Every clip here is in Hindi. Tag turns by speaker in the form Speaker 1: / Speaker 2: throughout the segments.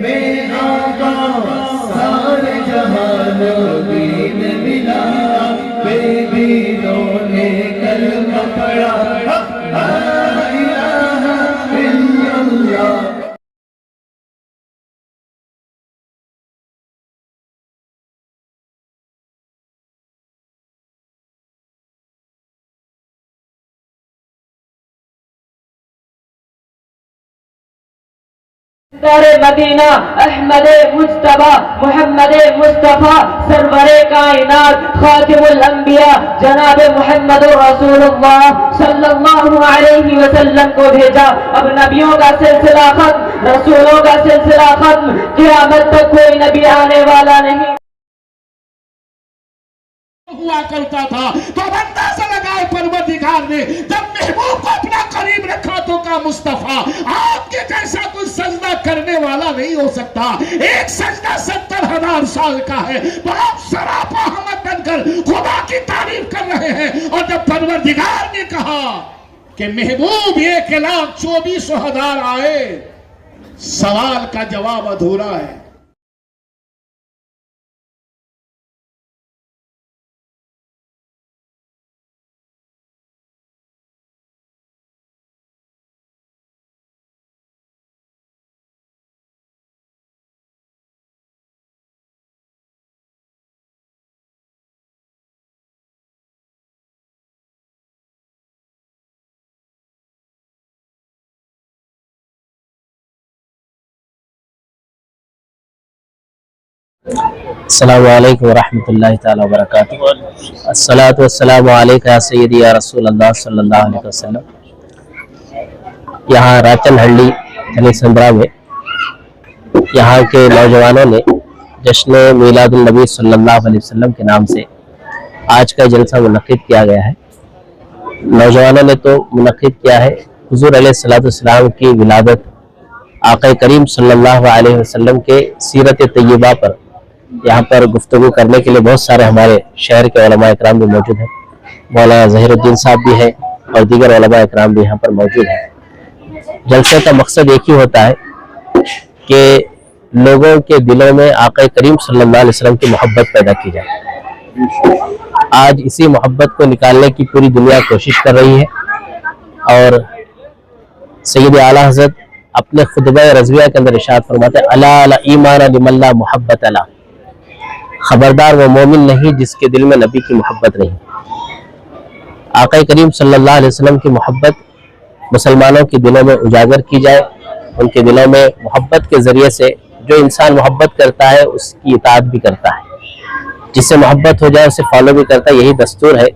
Speaker 1: में आका सारे जहान दीन मिला, बेदीनों ने कलमा पढ़ा, ला इलाहा इल्लल्लाह।
Speaker 2: मदीना अहमद मुस्तफा मोहम्मद मुस्तफा सरवरे कायनात खातिमुल अंबिया जनाब मोहम्मद रसूलुल्लाह सल्लल्लाहु अलैहि वसल्लम को भेजा। अब नबियों का सिलसिला खत्म, रसूलों का सिलसिला खत्म, क़यामत तक कोई नबी आने वाला नहीं
Speaker 3: हुआ करता था। तो अंदाजा लगाए परवरदिगार ने जब महबूब को अपना करीब रखा तो का मुस्तफा आपके जैसा कोई सजदा करने वाला नहीं हो सकता। एक सजदा 70,000 साल का है, तो आप सरापा हमद बनकर खुदा की तारीफ कर रहे हैं। और जब परवरदिगार ने कहा कि महबूब 1,24,000 आए, सवाल का जवाब अधूरा है।
Speaker 4: अस्सलामु अलैकुम वरहमतुल्लाहि तआला वबरकातुहू। अस्सलातु वस्सलामु अलैका सय्यदी या रसूलल्लाह सल्लल्लाहु अलैहि वसल्लम। यहाँ राचनहल्ली धनीसंद्रा में यहाँ के नौजवानों ने जश्न मीलादुन नबी सल्लल्लाहु अलैहि वसल्लम के नाम से आज का जलसा मुनक्किद किया गया है। नौजवानों ने तो मुनक्किद किया है हुजूर अलैहिस्सलातु वस्सलाम की विलादत, आक़ा करीम सल्लल्लाहु अलैहि वसल्लम के सीरत तय्यबा पर यहाँ पर गुफ्तगू करने के लिए बहुत सारे हमारे शहर के उलमा इकराम भी मौजूद हैं। मौलाना ज़हीरुद्दीन साहब भी हैं और दीगर उलमा इकराम भी यहाँ पर मौजूद हैं। जलसे का मकसद एक ही होता है कि लोगों के दिलों में आक़ा करीम सल्लल्लाहु अलैहि वसल्लम की मोहब्बत पैदा की जाए। आज इसी मोहब्बत को निकालने की पूरी दुनिया कोशिश कर रही है और सैयद आला हज़रत अपने खुतबा रज़विया के अंदर इरशाद फरमाते हैं, अला ईमान लिमल्ला मोहब्बत अला, खबरदार वो मोमिन नहीं जिसके दिल में नबी की मोहब्बत नहीं। आक़ा करीम सल्लल्लाहु अलैहि वसल्लम की मोहब्बत मुसलमानों के दिलों में उजागर की जाए। उनके दिलों में मोहब्बत के ज़रिए से जो इंसान मोहब्बत करता है उसकी इताअत भी करता है, जिससे मोहब्बत हो जाए उसे फॉलो भी करता है, यही दस्तूर है।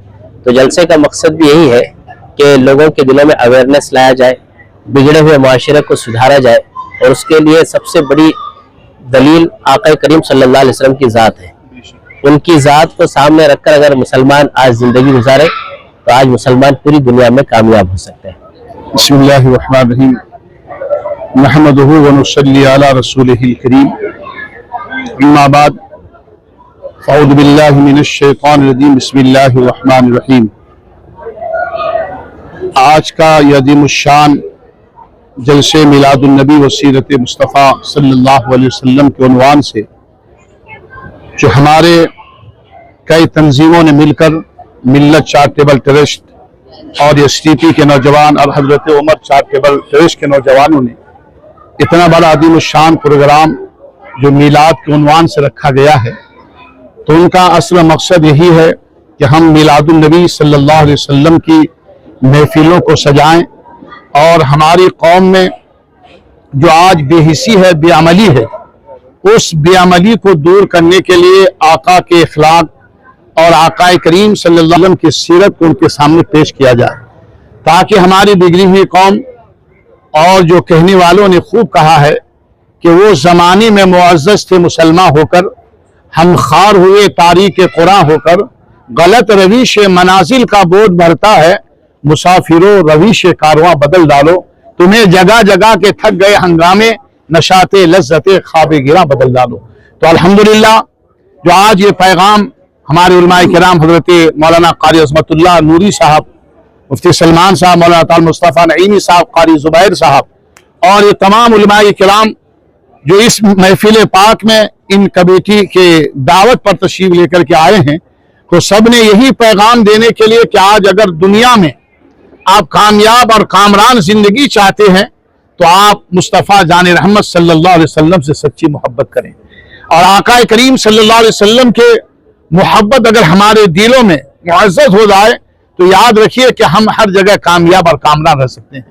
Speaker 4: तो जलसे का मकसद भी यही है कि लोगों के दिलों में अवेयरनेस लाया जाए, बिगड़े हुए माशरे को सुधारा जाए। और उसके लिए सबसे बड़ी दलील आक़ा करीम सल्लल्लाहु अलैहि वसल्लम की ज़ात है। उनकी ज़ात को सामने रखकर अगर मुसलमान आज ज़िंदगी गुजारे तो आज मुसलमान पूरी दुनिया में कामयाब हो सकते हैं।
Speaker 5: बिस्मिल्लाहिर्रहमानिर्रहीम, नहमदुहु व नुसल्ली अला रसूलिहिल करीम, अम्मा बाद, फ़अऊज़ु बिल्लाहि मिनश शैतानिर रजीम, बिस्मिल्लाहिर्रहमानिर्रहीम। आज का यह अज़ीमुश्शान जलसे मिलादुन नबी व सीरत मुस्तफ़ा सल्लल्लाहु अलैहि वसल्लम के उन्वान से जो हमारे कई तंजीमों ने मिलकर मिल्लत चैरिटेबल ट्रस्ट और एसटीपी के नौजवान और हजरत उमर चैरिटेबल ट्रस्ट के नौजवानों ने इतना बड़ा अज़ीमुश्शान प्रोग्राम जो मिलाद के उन्वान से रखा गया है, तो उनका असल मकसद यही है कि हम मिलादुन नबी सल्लल्लाहु अलैहि वसल्लम की महफिलों को सजाएं और हमारी कौम में जो आज बेहिसी है, बेअमली है, उस बेअमली को दूर करने के लिए आका के अखलाक और आका करीम सल्लल्लाहु अलैहि वसल्लम की सीरत को उनके सामने पेश किया जाए, ताकि हमारी बिगड़ी हुई कौम, और जो कहने वालों ने खूब कहा है कि वो ज़माने में मुअज़्ज़ज़ थे मुसलमान होकर, हम खार हुए तारीक कुरां होकर, गलत रवीश मनाजिल का बोझ भरता है, मुसाफिरों रवीश कारवां बदल डालो, तुम्हें जगह जगह के थक गए हंगामे, नशाते लज्जते ख्वाबे गिरा बदल डालो। तो अल्हम्दुलिल्लाह जो आज ये पैगाम हमारे उलमाए किराम हजरत मौलाना कारी अज़मतुल्लाह नूरी साहब, मुफ्ती सलमान साहब, मौलाना ताल मुस्तफ़ा नईमी साहब, कारी ज़ुबैर साहब और ये तमाम उलमाए किराम जो इस महफिल पाक में इन कमेटी के दावत पर तशरीफ लेकर के आए हैं, तो सब ने यही पैगाम देने के लिए कि आज अगर दुनिया में आप कामयाब और कामरान जिंदगी चाहते हैं तो आप मुस्तफ़ा जान रहमत सल्लल्लाहु अलैहि वसल्लम से सच्ची मोहब्बत करें। और आका करीम सल्लल्लाहु अलैहि वसल्लम के मोहब्बत अगर हमारे दिलों में मुअज़्ज़ज़ हो जाए तो याद रखिए कि हम हर जगह कामयाब और कामरान रह सकते हैं।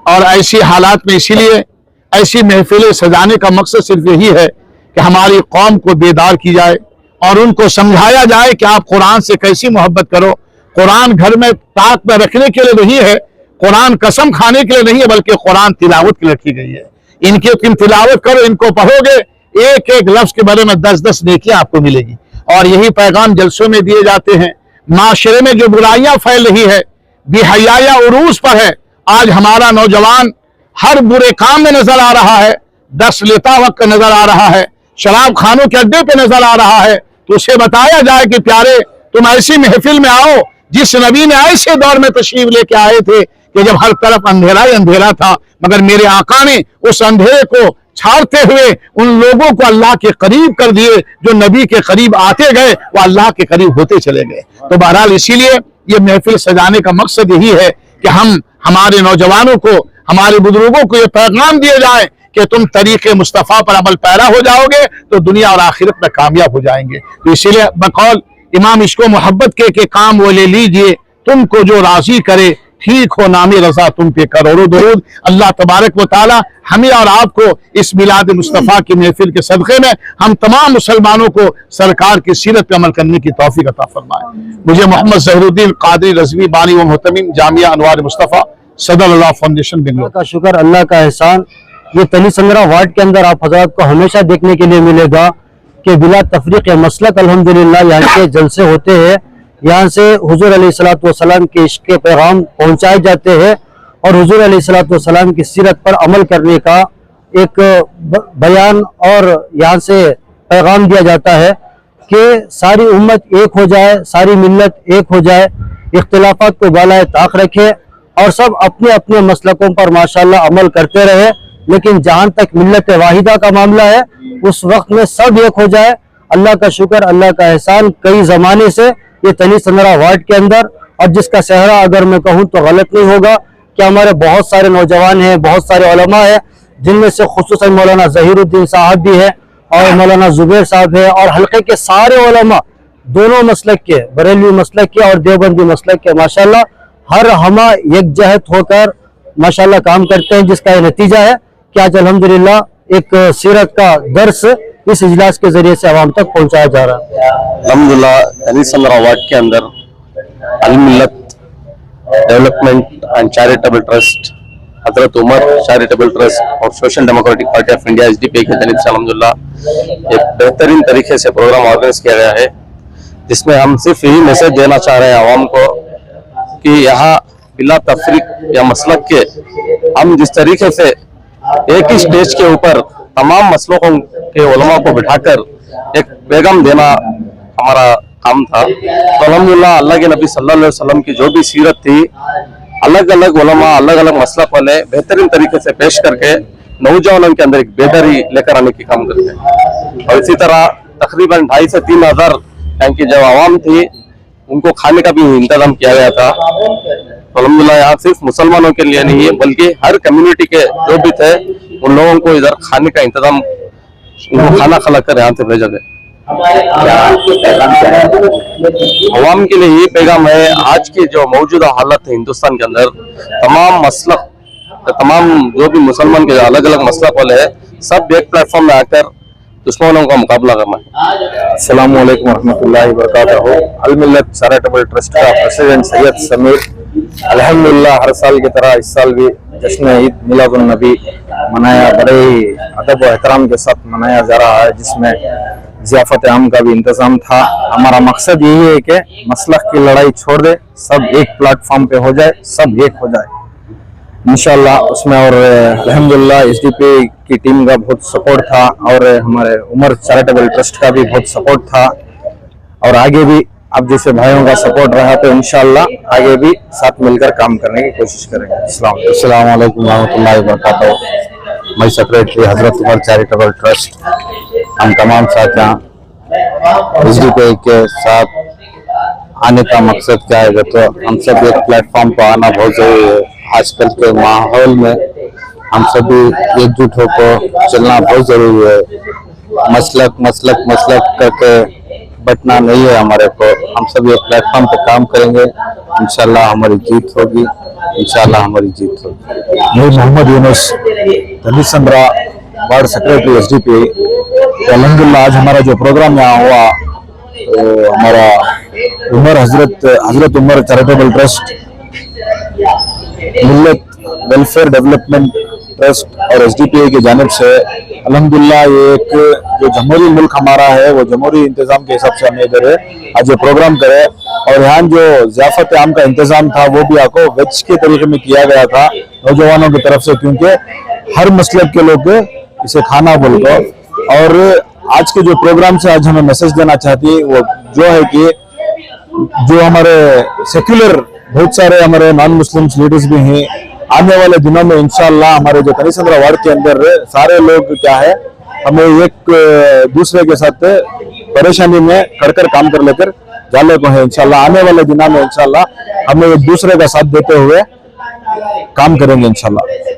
Speaker 5: और ऐसी हालात में इसीलिए ऐसी महफिलें सजाने का मकसद सिर्फ यही है कि हमारी कौम को बेदार की जाए और उनको समझाया जाए कि आप कुरान से कैसी मोहब्बत करो। कुरान घर में ताक में रखने के लिए नहीं है, कुरान कसम खाने के लिए नहीं है, बल्कि कुरान तिलावत के लिए रखी गई है। इनकी तुम तिलावत करो, इनको पढ़ोगे, एक एक लफ्ज के बारे में 10-10 नेकियां आपको मिलेगी। और यही पैगाम जलसों में दिए जाते हैं। माशरे में जो बुराइयां फैल रही है, बेहयाया उरूज पर है। आज हमारा नौजवान हर बुरे काम में नजर आ रहा है, दस लेता वक्त नजर आ रहा है, शराब खानों के अड्डे पे नजर आ रहा है। तो उसे बताया जाए कि प्यारे तुम ऐसी महफिल में आओ जिस नबी ने ऐसे दौर में तशरीफ लेके आए थे कि जब हर तरफ अंधेरा ही अंधेरा था, मगर मेरे आका ने उस अंधेरे को छाड़ते हुए उन लोगों को अल्लाह के करीब कर दिए। जो नबी के करीब आते गए वो अल्लाह के करीब होते चले गए। तो बहरहाल इसीलिए ये महफिल सजाने का मकसद यही है कि हम हमारे नौजवानों को, हमारे बुजुर्गों को ये पैगाम दिए जाए कि तुम तरीके मुस्तफ़ा पर अमल पैरा हो जाओगे तो दुनिया और आखिरत में कामयाब हो जाएंगे। तो इसीलिए बकौल इमाम इश्को मोहब्बत के काम वो ले लीजिए, तुमको जो राजी करे ठीक हो नामी रजा तुम पे करोड़ों दरूद। अल्लाह तबारक व तआला हमें और आपको इस मिलाद मुस्तफ़ा की महफिल के सदक़े में हम तमाम मुसलमानों को सरकार की सीरत पे अमल करने की तौफीक अता फरमाए। मुझे मोहम्मद ज़हीरुद्दीन क़ादरी रज़वी बानी व मुहतमिम जामिया अनवार मुस्तफ़ा सदर अल्लाह फाउंडेशन बेंगलोर।
Speaker 6: का शुक्र, अल्लाह का एहसान। ये तली संगरा वार्ड के अंदर आप हजरात को हमेशा देखने के लिए मिलेगा कि बिला तफरीक मसलक अल्हम्दुलिल्लाह यहाँ के जलसे होते हैं। यहाँ से हुजूर अलैहिस्सलातु वस्सलाम के इश्क के पैगाम पहुँचाए जाते हैं और हुजूर अलैहिस्सलातु वस्सलाम की सीरत पर अमल करने का एक बयान और यहाँ से पैगाम दिया जाता है कि सारी उम्मत एक हो जाए, सारी मिल्लत एक हो जाए, इख्तिलाफात को बालाए ताक रखे और सब अपने अपने मसलकों पर माशाल्लाह अमल करते रहे। लेकिन जहां तक मिल्लत वाहिदा का मामला है उस वक्त में सब एक हो जाए। अल्लाह का शुक्र, अल्लाह का एहसान, कई जमाने से ये तली संगरा वार्ड के अंदर, और जिसका सहरा अगर मैं कहूँ तो गलत नहीं होगा कि हमारे बहुत सारे नौजवान हैं, बहुत सारे उलमा है, जिनमें से खुसूसन मौलाना ज़हीरुद्दीन साहब भी है और मौलाना जुबैर साहब है और हल्के के सारे उलमा दोनों मसलक के, बरेलवी मसलक के और देवबंदी मसलक के माशाल्लाह हर हमा यकजहत होकर माशाल्लाह काम करते हैं, जिसका ये नतीजा है कि आज अल्हम्दुलिल्लाह एक सीरत का दर्स इस इजलास के जरिए से आवाम तक पहुंचाया जा रहा है।
Speaker 7: अल्हम्दुलिल्लाह तली संगरा वार्ड के अंदर अल मिल्लत development and charitable trust, Hazrat Umar charitable trust और social democratic party of India SDP की तरफ से अल्हम्दुलिल्लाह एक बेहतरीन तरीके से प्रोग्राम ऑर्गेनाइज किया गया है, जिसमें हम सिर्फ यही मैसेज देना चाह रहे हैं आवाम को कि यहाँ बिला तफरीक या मसलक के हम जिस तरीके से एक ही स्टेज के ऊपर तमाम मसलों के उलमा को बिठाकर एक पैगाम देना हमारा काम था। तो अल्हम्दुलिल्लाह अल्लाह के नबी सल्लल्लाहु अलैहि वसल्लम की जो भी सीरत थी, अलग अलग उलमा अलग अलग मसलक वाले बेहतरीन तरीके से पेश करके नौजवानों के अंदर एक बेहतरी लेकर आने की काम करते हैं। और इसी तरह तकरीबन 2,500 से 3,000 की जो आवाम थी उनको खाने का भी इंतजाम किया गया था। तो अल्हम्दुलिल्लाह यहाँ सिर्फ मुसलमानों के लिए नहीं है बल्कि हर कम्युनिटी के जो भी थे उन लोगों को इधर खाने का इंतजाम, उनको खाना खिला कर यहाँ से भेजा गया। अवाम के लिए ये पैगाम है, आज की जो मौजूदा हालत है हिंदुस्तान के अंदर, तमाम मसलक, तमाम जो भी मुसलमान के अलग अलग मसलक वाले हैं, सब एक प्लेटफॉर्म में आकर दुश्मनों का मुकाबला करना है।
Speaker 8: अस्सलाम वालेकुम रहमतुल्लाहि व बरकातहू। अल मिल्लत चैरिटेबल ट्रस्ट का प्रेसिडेंट सैयद समीर, अल्हम्दुलिल्लाह हर साल की तरह इस साल भी जश्न ईद मिलादुन नबी मनाया, बड़े ही अदब व एहतराम के साथ मनाया जा रहा है, जिसमें ज़ियाफ़त आम का भी इंतजाम था। हमारा मकसद यही है कि मसलक की लड़ाई छोड़ दे, सब एक प्लेटफॉर्म पे हो जाए, सब एक हो जाए इंशाअल्लाह उसमें। और अल्हम्दुलिल्लाह SDP की टीम का बहुत सपोर्ट था और हमारे उमर चैरिटेबल ट्रस्ट का भी बहुत सपोर्ट था और आगे भी अब जैसे भाइयों का सपोर्ट रहा तो इंशाअल्लाह आगे भी साथ मिलकर काम करने की कोशिश करेंगे। अस्सलाम वालेकुम रहमतुल्लाहि व बरकातहू। मैं सेक्रेटरी हजरत उमर चैरिटेबल ट्रस्ट, हम तमाम साथ यहाँ SDPI के साथ आने का मकसद क्या है तो हम सब एक प्लेटफॉर्म पर आना बहुत जरूरी है। आजकल के माहौल में हम सभी एकजुट होकर चलना बहुत जरूरी है। मसलक करके बटना नहीं है हमारे को। हम सब एक प्लेटफॉर्म पे काम करेंगे, इंशाल्लाह हमारी जीत होगी, इंशाल्लाह हमारी जीत होगी।
Speaker 5: मैं Mohammed Yunus, Talisandra ward secretary SDPI। तो अल्हम्दुलिल्लाह आज हमारा जो प्रोग्राम यहाँ हुआ तो हमारा हजरत उमर चैरिटेबल ट्रस्ट, मिल्लत वेलफेयर डेवलपमेंट ट्रस्ट और SDPI की जानिब से अल्हम्दुलिल्लाह ये एक जो जमहूरी मुल्क हमारा है वो जमहूरी इंतजाम के हिसाब से हमें इधर आज ये प्रोग्राम करे। और यहाँ जो ज़ियाफ़त आम का इंतजाम था वो भी आपको वेज के तरीके में किया गया था नौजवानों की तरफ से, क्योंकि हर मसलब के लोग इसे खाना बोलकर। और आज के जो प्रोग्राम से आज हमें मैसेज देना चाहती है वो जो है कि जो हमारे सेक्युलर बहुत सारे हमारे नॉन मुस्लिम लीडर्स भी हैं, आने वाले दिनों में इंशाल्लाह हमारे जो तलीसंद्रा वार्ड के अंदर सारे लोग क्या है हमें एक दूसरे के साथ परेशानी में कर काम कर लेकर जाने को है। इंशाल्लाह आने वाले दिनों में इंशाल्लाह हमें एक दूसरे का साथ देते हुए काम करेंगे इंशाल्लाह।